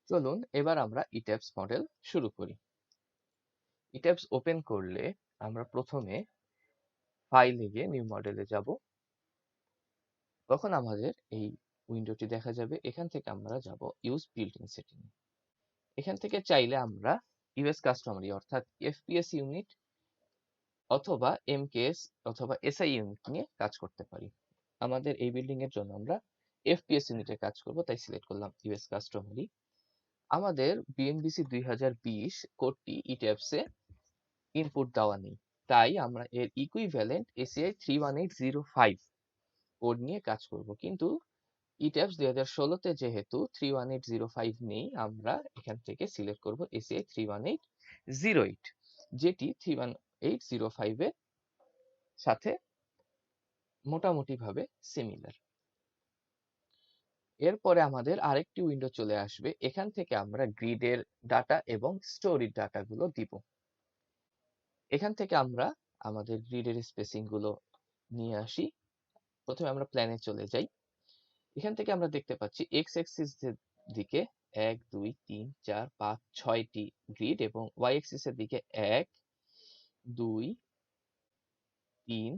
চলুন এবার আমরা ইট্যাবস মডেল শুরু করি। ইট্যাবস ওপেন করলে আমরা প্রথমে ফাইলে গিয়ে নিউ মডেলে যাব। তখন আমাদের এই উইন্ডোটি দেখা যাবে। এখান থেকে আমরা যাব ইউজ বিল্ট-ইন সেটিং। এখান থেকে চাইলে আমরা ইউএস কাস্টমারি অর্থাৎ এফপিএস ইউনিট অথবা এমকেএস অথবা এসআই ইউনিট নিয়ে কাজ করতে পারি। আমাদের এই বিল্ডিং এর জন্য আমরা এফপিএস ইউনিটে কাজ করব, তাই সিলেক্ট করলাম ইউএস কাস্টমারি। আমাদের বিএনবিসি 2020 কোডটি ইট্যাবসে ইনপুট দেওয়া নেই, তাই আমরা এর ইকুইভ্যালেন্ট এসিআই 31805 কোড নিয়ে কাজ করব। কিন্তু ইট্যাবস 2016 তে যেহেতু 31805 নেই, আমরা এখান থেকে সিলেক্ট করব এসিআই 31808, যেটি 31805 এর সাথে মোটামুটি ভাবে সিমিলার। এরপরে আমাদের আরেকটি উইন্ডো চলে আসবে। এখান থেকে আমরা গ্রিডের ডাটা এবং স্টোরির ডাটাগুলো দিব। এখান থেকে আমরা আমাদের গ্রিডের স্পেসিং গুলো নিয়ে আসি। প্রথমে আমরা প্ল্যানে চলে যাই। এখান থেকে আমরা দেখতে পাচ্ছি এক্স অ্যাক্সিস এর দিকে 1 2 3 4 5 6টি গ্রিড এবং ওয়াই অ্যাক্সিস এর দিকে 1 2 3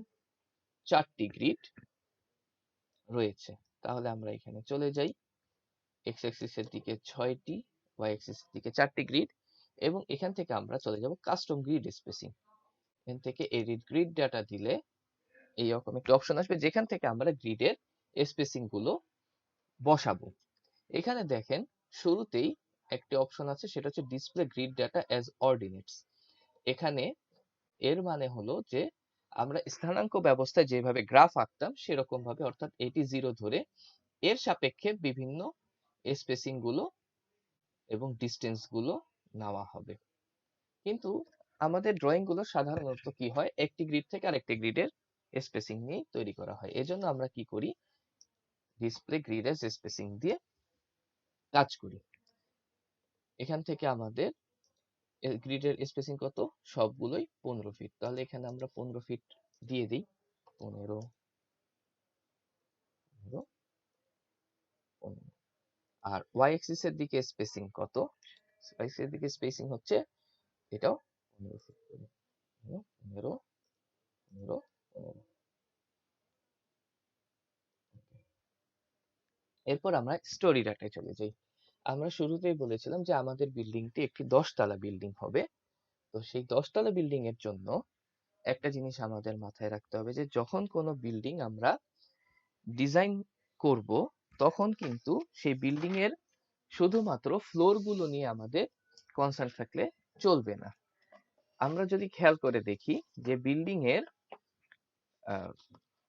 4টি গ্রিড রয়েছে। তাহলে আমরা এখানে চলে যাই। এক্স অ্যাক্সিস এর দিকে 6টি, ওয়াই অ্যাক্সিস এর দিকে 4টি গ্রিড, এবং এখান থেকে আমরা চলে যাব কাস্টম গ্রিড স্পেসিং। এখান থেকে এডিট গ্রিড ডাটা দিলে এইরকম একটা অপশন আসবে, যেখান থেকে আমরা গ্রিডের স্পেসিং গুলো বসাবো। এখানে দেখেন শুরুতেই একটি অপশন আছে, সেটা হচ্ছে display grid data as ordinates. এখানে এর মানে হলো যে আমরা স্থানাঙ্ক ব্যবস্থায় যেভাবে গ্রাফ আঁকতাম সেরকম ভাবে, অর্থাৎ এটি 0 ধরে এর সাপেক্ষে বিভিন্ন স্পেসিং গুলো এবং ডিস্টেন্স গুলো নেওয়া হবে। কিন্তু আমাদের ড্রয়িং গুলো সাধারণত কি হয়, একটি গ্রিড থেকে আরেকটি গ্রিডের স্পেসিং নিয়ে তৈরি করা হয়। এজন্য আমরা কি করি, ডিসপ্লে গ্রিড এজ স্পেসিং দিয়ে কাজ করি। এখান থেকে আমাদের গ্রিডের স্পেসিং কত, সবগুলোই 15 ফিট। তাহলে এখানে আমরা 15 ফিট দিয়ে দিই। 15 15 15। আর ওয়াই অ্যাক্সিস এর দিকে স্পেসিং কত, ওয়াই অ্যাক্সিস এর দিকে স্পেসিং হচ্ছে এটাও 15 ফিট করে। 15 15 15 15। এরপর আমরা স্টোরি ডাটায় চলে যাই। আমরা শুরুতেই বলেছিলাম যে আমাদের বিল্ডিংটি একটি 10 তলা বিল্ডিং হবে। তো সেই 10 তলা বিল্ডিং এর জন্য একটা জিনিস আমাদের মাথায় রাখতে হবে, যে যখন কোনো বিল্ডিং আমরা ডিজাইন করব, তখন কিন্তু সেই বিল্ডিং এর শুধুমাত্র ফ্লোর গুলো নিয়ে আমাদের কনসার্ন থাকলে চলবে না। আমরা যদি খেয়াল করে দেখি যে বিল্ডিং এর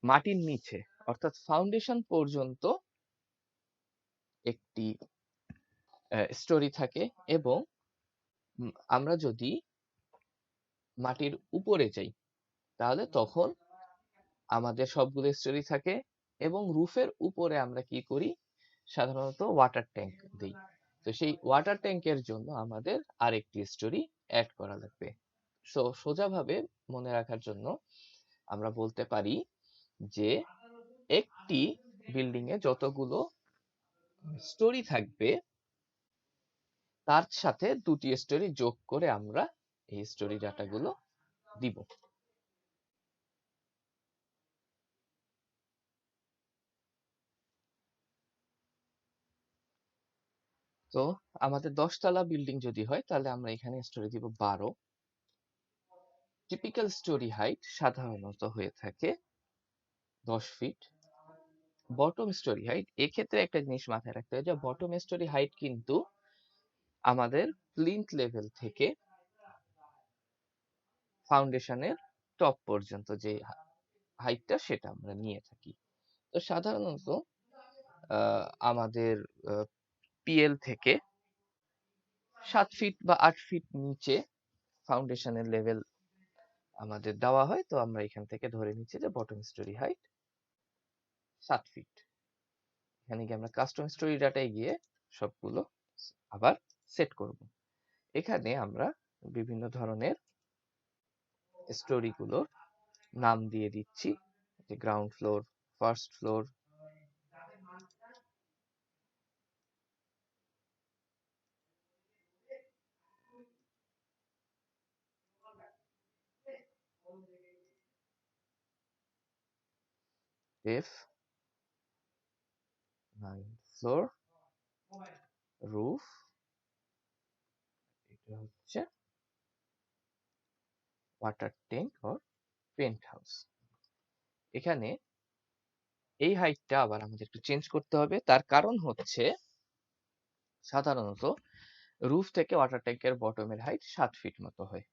মাটির নিচে অর্থাৎ ফাউন্ডেশন পর্যন্ত একটি স্টোরি থাকে, এবং আমরা যদি মাটির উপরে যাই তাহলে তখন আমাদের সবগুলো স্টোরি থাকে, এবং রুফের উপরে আমরা কি করি, সাধারণত ওয়াটার ট্যাঙ্ক দিই। তো সেই ওয়াটার ট্যাঙ্কের জন্য আমাদের আরেকটি স্টোরি অ্যাড করা লাগবে। সো সোজাভাবে মনে রাখার জন্য আমরা বলতে পারি যে একটি বিল্ডিং এ যতগুলো স্টোরি থাকবে তার সাথে দুটি স্টোরি যোগ করে আমরা এই স্টোরি ডাটাগুলো দিব। তো আমাদের 10 তলা বিল্ডিং যদি হয় তাহলে আমরা এখানে স্টোরি দিব 12। টিপিক্যাল স্টোরি হাইট সাধারণত হয়ে থাকে 10 ফিট। বটম স্টোরি হাইট, এক্ষেত্রে একটা জিনিস মাথায় রাখতে হবে যে বটম স্টোরি হাইট কিন্তু আমাদের প্লিন্থ লেভেল থেকে ফাউন্ডেশনের টপ পর্যন্ত যে হাইটটা সেটা আমরা নিয়ে থাকি। তো সাধারণত আমাদের পিএল থেকে 7 ফিট বা 8 ফিট নিচে ফাউন্ডেশনের লেভেল আমাদের দেওয়া হয়। তো আমরা এখান থেকে ধরে নিচ্ছি যে বটম স্টোরি হাইট 7 ফিট। এখানে গিয়ে আমরা কাস্টম স্টোরি ডাটায় গিয়ে সবগুলো আবার সেট করব। এখানে আমরা বিভিন্ন ধরনের স্টোরি গুলোর নাম দিয়ে দিচ্ছি, যে ground floor, first floor, if 9 floor roof, এটা হচ্ছে water tank or penthouse. এখানে এই হাইটটা আবার আমাদের একটু চেঞ্জ করতে হবে, তার কারণ হচ্ছে সাধারণত রুফ থেকে ওয়াটার ট্যাঙ্কের বটমের হাইট 7 ফিট মতো হয়।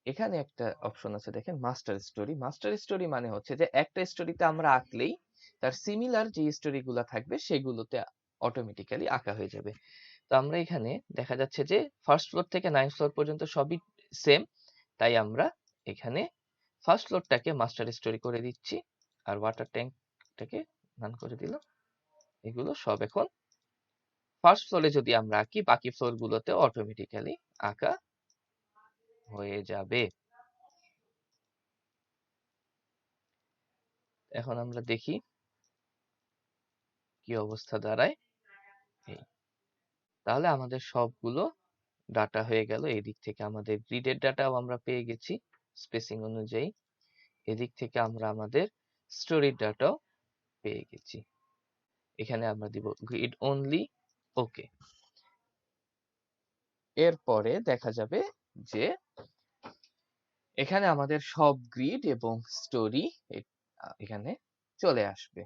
এখানে একটা অপশন আছে দেখেন, মাস্টার স্টোরি। মাস্টার স্টোরি মানে হচ্ছে যে একটা স্টোরিতে আমরা আঁকলেই তার সিমিলার যে স্টোরি গুলা থাকবে সেগুলোতে অটোমেটিক্যালি আঁকা হয়ে যাবে। তো আমরা এখানে দেখা যাচ্ছে যে ফার্স্ট ফ্লোর থেকে 9th ফ্লোর পর্যন্ত সবই সেম, তাই আমরা এখানে ফার্স্ট ফ্লোরটাকে মাস্টার স্টোরি করে দিচ্ছি আর ওয়াটার ট্যাঙ্কটাকে নান করে দিল। এগুলো সব এখন ফার্স্ট ফ্লোরে যদি আমরা আঁকি, বাকি ফ্লোর গুলোতে অটোমেটিক্যালি আঁকা হয়ে যাবে। এখন আমরা দেখি কি অবস্থা দাঁড়ায়। এই তাহলে আমাদের সবগুলো ডাটা হয়ে গেল। এদিক থেকে আমাদের গ্রিডের ডাটাও আমরা পেয়ে গেছি স্পেসিং অনুযায়ী, এদিক থেকে আমরা আমাদের স্টোরির ডাটাও পেয়ে গেছি। এখানে আমরা দিব গ্রিড অনলি, ওকে। এরপরে দেখা যাবে যে এখানে আমাদের সব গ্রিড এবং স্টোরি এখানে চলে আসবে।